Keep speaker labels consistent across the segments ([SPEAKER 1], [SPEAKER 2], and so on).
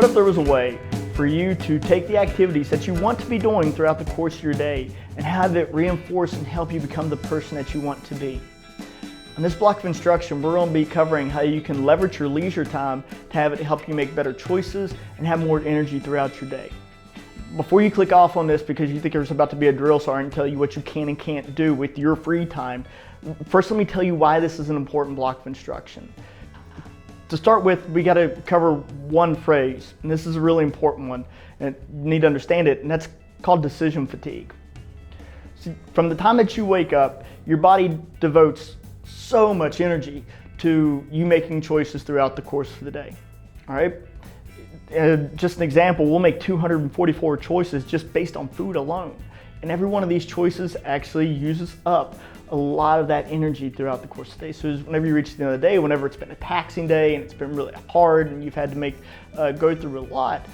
[SPEAKER 1] What if there was a way for you to take the activities that you want to be doing throughout the course of your day and have it reinforce and help you become the person that you want to be? In this block of instruction, we're going to be covering how you can leverage your leisure time to have it help you make better choices and have more energy throughout your day. Before you click off on this because you think there's about to be a drill sergeant and tell you what you can and can't do with your free time, first let me tell you why this is an important block of instruction. To start with, we got to cover one phrase, and this is a really important one, and you need to understand it, and that's called decision fatigue. See, from the time that you wake up, your body devotes so much energy to you making choices throughout the course of the day. All right? Just an example, we'll make 244 choices just based on food alone. And every one of these choices actually uses up a lot of that energy throughout the course of the day. So whenever you reach the end of the day, whenever it's been a taxing day and it's been really hard and you've had to go through a lot,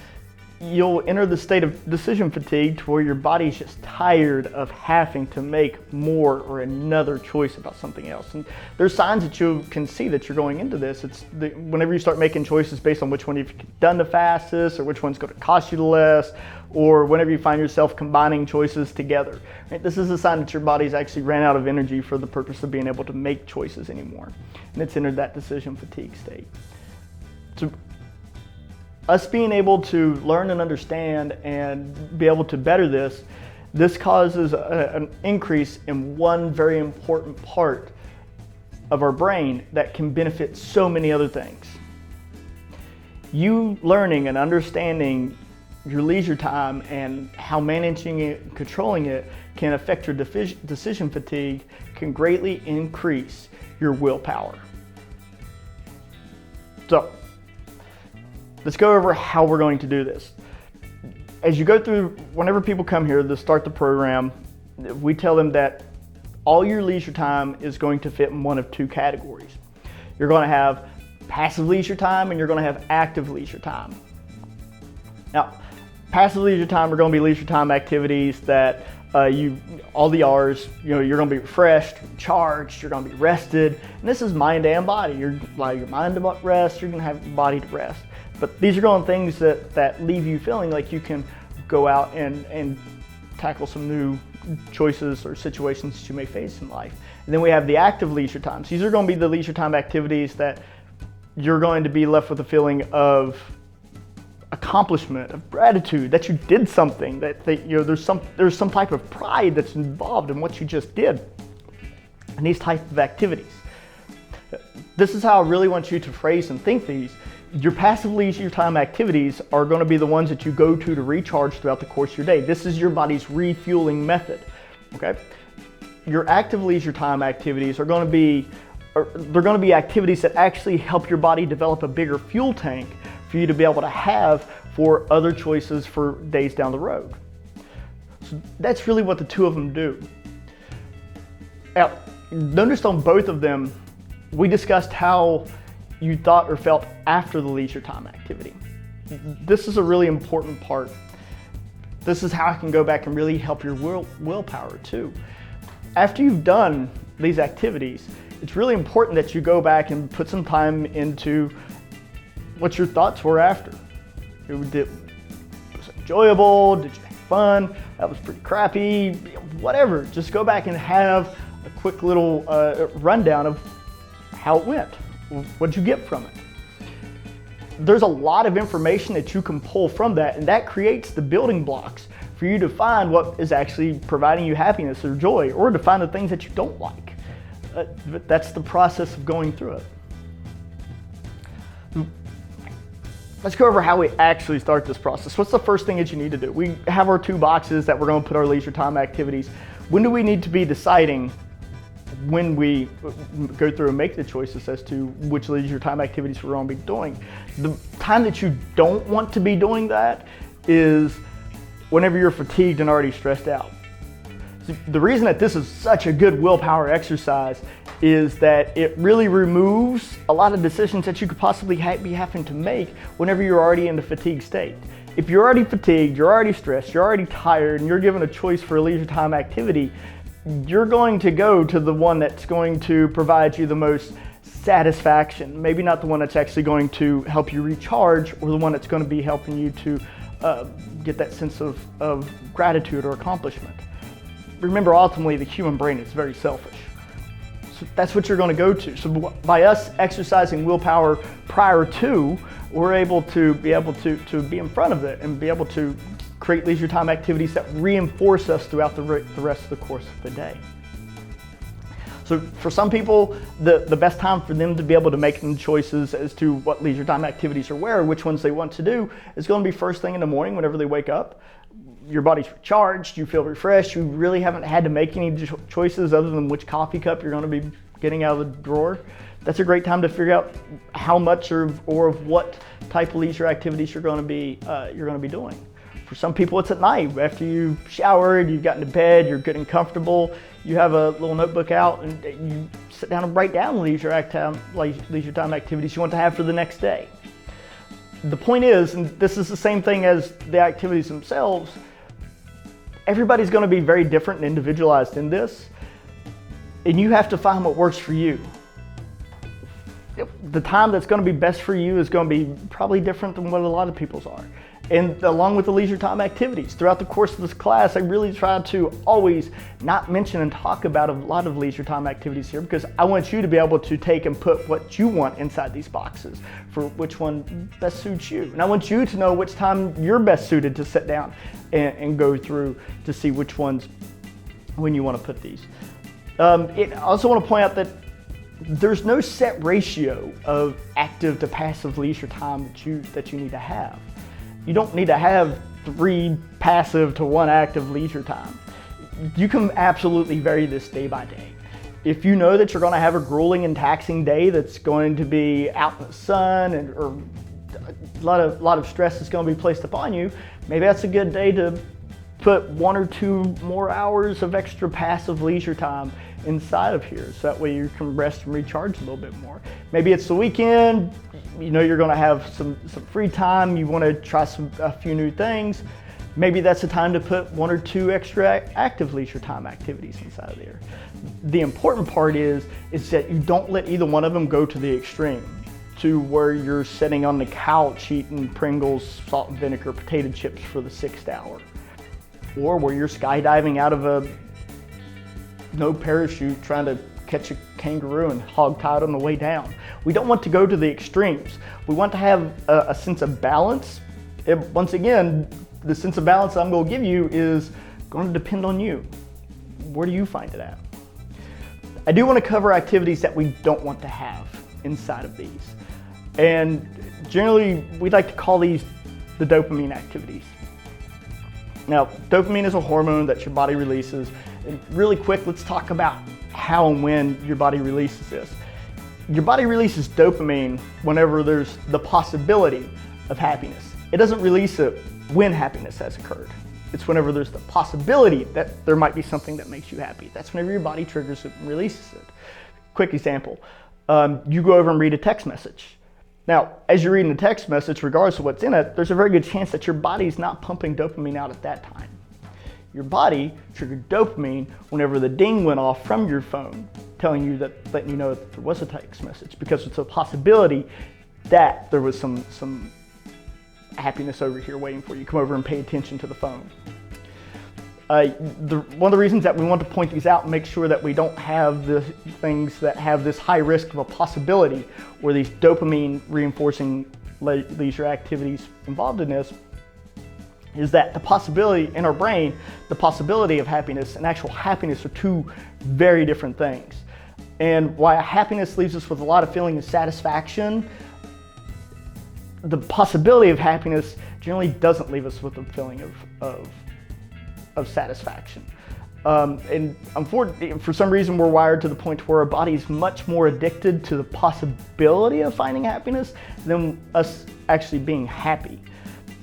[SPEAKER 1] you'll enter the state of decision fatigue to where your body's just tired of having to make more or another choice about something else. And there's signs that you can see that you're going into this. Whenever you start making choices based on which one you've done the fastest or which one's going to cost you the less, or whenever you find yourself combining choices together. Right? This is a sign that your body's actually ran out of energy for the purpose of being able to make choices anymore. And it's entered that decision fatigue state. So, us being able to learn and understand and be able to better this causes an increase in one very important part of our brain that can benefit so many other things. You learning and understanding your leisure time and how managing it and controlling it can affect your decision fatigue can greatly increase your willpower. So, let's go over how we're going to do this. As you go through, whenever people come here to start the program, we tell them that all your leisure time is going to fit in one of two categories. You're going to have passive leisure time and you're going to have active leisure time. Now, passive leisure time are going to be leisure time activities that all the hours, you're going to be refreshed, charged, you're going to be rested. And this is mind and body. You're allowing your mind to rest, you're going to have your body to rest. But these are going things that leave you feeling like you can go out and tackle some new choices or situations that you may face in life. And then we have the active leisure times. These are going to be the leisure time activities that you're going to be left with a feeling of accomplishment, of gratitude, that you did something, that there's some type of pride that's involved in what you just did. And these type of activities. This is how I really want you to phrase and think these. Your passive leisure time activities are going to be the ones that you go to recharge throughout the course of your day. This is your body's refueling method. Okay? Your active leisure time activities are going to be activities that actually help your body develop a bigger fuel tank for you to be able to have for other choices for days down the road. So that's really what the two of them do. Now, notice on both of them, we discussed how you thought or felt after the leisure time activity. This is a really important part. This is how I can go back and really help your willpower too. After you've done these activities, it's really important that you go back and put some time into what your thoughts were after. Was it enjoyable? Did you have fun? That was pretty crappy. Whatever. Just go back and have a quick little rundown of how it went. What'd you get from it? There's a lot of information that you can pull from that, and that creates the building blocks for you to find what is actually providing you happiness or joy, or to find the things that you don't like. That's the process of going through it. Let's go over how we actually start this process. What's the first thing that you need to do? We have our two boxes that we're going to put our leisure time activities. When do we need to be deciding when we go through and make the choices as to which leisure time activities we're going to be doing? The time that you don't want to be doing that is whenever you're fatigued and already stressed out. So the reason that this is such a good willpower exercise is that it really removes a lot of decisions that you could possibly be having to make whenever you're already in the fatigue state. If you're already fatigued, you're already stressed, you're already tired, and you're given a choice for a leisure time activity, you're going to go to the one that's going to provide you the most satisfaction, maybe not the one that's actually going to help you recharge, or the one that's going to be helping you to get that sense of gratitude or accomplishment. Remember, ultimately, the human brain is very selfish. So that's what you're going to go to. So by us exercising willpower prior to, we're able to be be in front of it and be able to create leisure time activities that reinforce us throughout the rest of the course of the day. So for some people, the best time for them to be able to make them choices as to what leisure time activities are where, which ones they want to do, is going to be first thing in the morning whenever they wake up. Your body's recharged, you feel refreshed, you really haven't had to make any choices other than which coffee cup you're going to be getting out of the drawer. That's a great time to figure out how much or of what type of leisure activities you're going to be doing. For some people, it's at night after you've showered, you've gotten to bed, you're getting comfortable, you have a little notebook out, and you sit down and write down leisure time activities you want to have for the next day. The point is, and this is the same thing as the activities themselves, everybody's going to be very different and individualized in this, and you have to find what works for you. The time that's going to be best for you is going to be probably different than what a lot of people's are. And along with the leisure time activities, throughout the course of this class, I really try to always not mention and talk about a lot of leisure time activities here, because I want you to be able to take and put what you want inside these boxes for which one best suits you. And I want you to know which time you're best suited to sit down and go through to see which ones when you want to put these. I also want to point out that there's no set ratio of active to passive leisure time that you need to have. You don't need to have 3 passive to 1 active leisure time. You can absolutely vary this day by day. If you know that you're going to have a grueling and taxing day that's going to be out in the sun or a lot of stress is going to be placed upon you, maybe that's a good day to put 1 or 2 more hours of extra passive leisure time inside of here, so that way you can rest and recharge a little bit more. Maybe it's the weekend, you know you're going to have some free time, you want to try a few new things. Maybe that's the time to put 1 or 2 extra active leisure time activities inside of there. The important part is that you don't let either one of them go to the extreme, to where you're sitting on the couch eating Pringles, salt and vinegar, potato chips for the 6th hour, or where you're skydiving out of no parachute trying to catch a kangaroo and hog-tied on the way down. We don't want to go to the extremes. We want to have a sense of balance. Once again, the sense of balance I'm going to give you is going to depend on you. Where do you find it at? I do want to cover activities that we don't want to have inside of these. And generally, we like to call these the dopamine activities. Now, dopamine is a hormone that your body releases. And really quick, let's talk about how and when your body releases this. Your body releases dopamine whenever there's the possibility of happiness. It doesn't release it when happiness has occurred. It's whenever there's the possibility that there might be something that makes you happy. That's whenever your body triggers it and releases it. Quick example, you go over and read a text message. Now, as you're reading the text message, regardless of what's in it, there's a very good chance that your body's not pumping dopamine out at that time. Your body triggered dopamine whenever the ding went off from your phone, letting you know that there was a text message, because it's a possibility that there was some happiness over here waiting for you. Come over and pay attention to the phone. One of the reasons that we want to point these out and make sure that we don't have the things that have this high risk of a possibility, or these dopamine reinforcing leisure activities involved in this, is that the possibility in our brain, the possibility of happiness and actual happiness are 2 very different things. And while happiness leaves us with a lot of feeling of satisfaction, the possibility of happiness generally doesn't leave us with a feeling of satisfaction. And unfortunately, for some reason, we're wired to the point where our body's much more addicted to the possibility of finding happiness than us actually being happy.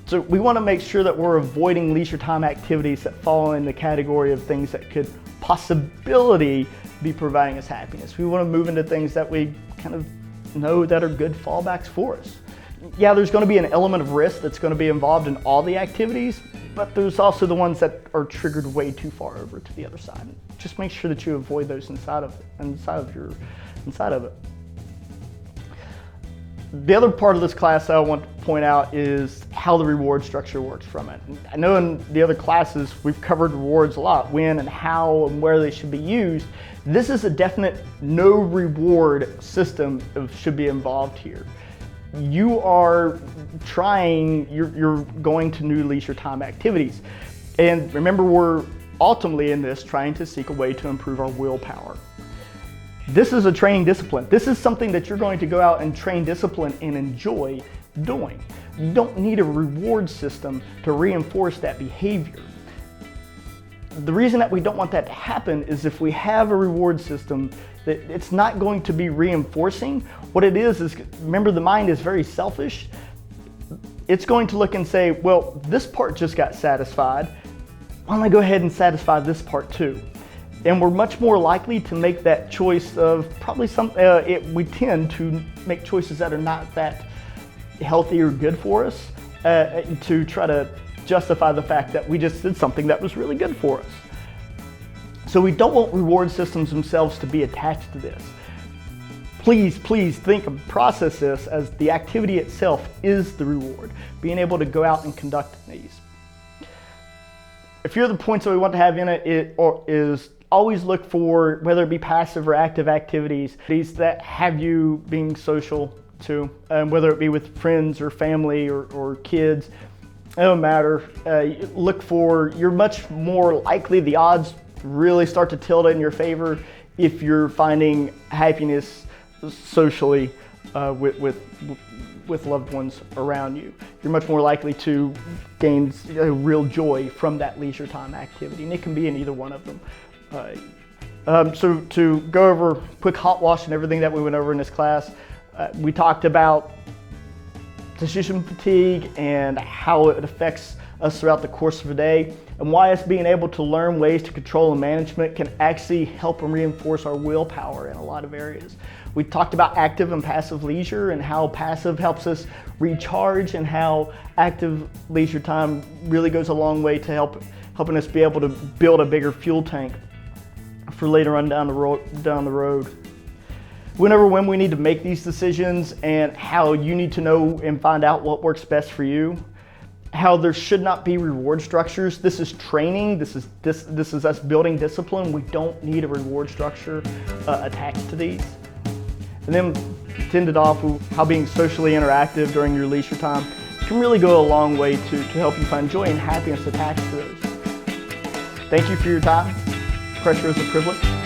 [SPEAKER 1] So we want to make sure that we're avoiding leisure time activities that fall in the category of things that could possibility be providing us happiness. We want to move into things that we kind of know that are good fallbacks for us. Yeah, there's going to be an element of risk that's going to be involved in all the activities, but there's also the ones that are triggered way too far over to the other side. Just make sure that you avoid those inside of it. The other part of this class that I want to point out is how the reward structure works from it. I know in the other classes we've covered rewards a lot, when and how and where they should be used. This is a definite no reward system should be involved here. You are you're going to new leisure time activities. And remember, we're ultimately in this trying to seek a way to improve our willpower. This is a training discipline. This is something that you're going to go out and train discipline and enjoy doing. You don't need a reward system to reinforce that behavior. The reason that we don't want that to happen is if we have a reward system that it's not going to be reinforcing. What it is remember, the mind is very selfish. It's going to look and say, well, this part just got satisfied. Why don't I go ahead and satisfy this part too? And we're much more likely to make that choice of probably we tend to make choices that are not that healthy or good for us to try to justify the fact that we just did something that was really good for us. So we don't want reward systems themselves to be attached to this. Please think and process this as the activity itself is the reward, being able to go out and conduct these. A few of the points that we want to have in it is always look for, whether it be passive or active activities, these that have you being social too, whether it be with friends or family or kids, it don't matter. Look for, you're much more likely, the odds really start to tilt in your favor if you're finding happiness socially with loved ones around you. You're much more likely to gain real joy from that leisure time activity, and it can be in either one of them. So to go over quick hot wash and everything that we went over in this class, we talked about decision fatigue and how it affects us throughout the course of a day, and why us being able to learn ways to control and management can actually help and reinforce our willpower in a lot of areas. We talked about active and passive leisure and how passive helps us recharge, and how active leisure time really goes a long way to helping us be able to build a bigger fuel tank for later on down the road. We went over when we need to make these decisions and how you need to know and find out what works best for you. How there should not be reward structures. This is training. This is us building discipline. We don't need a reward structure attached to these. And then ended off with how being socially interactive during your leisure time can really go a long way to help you find joy and happiness attached to those. Thank you for your time. Pressure is a privilege.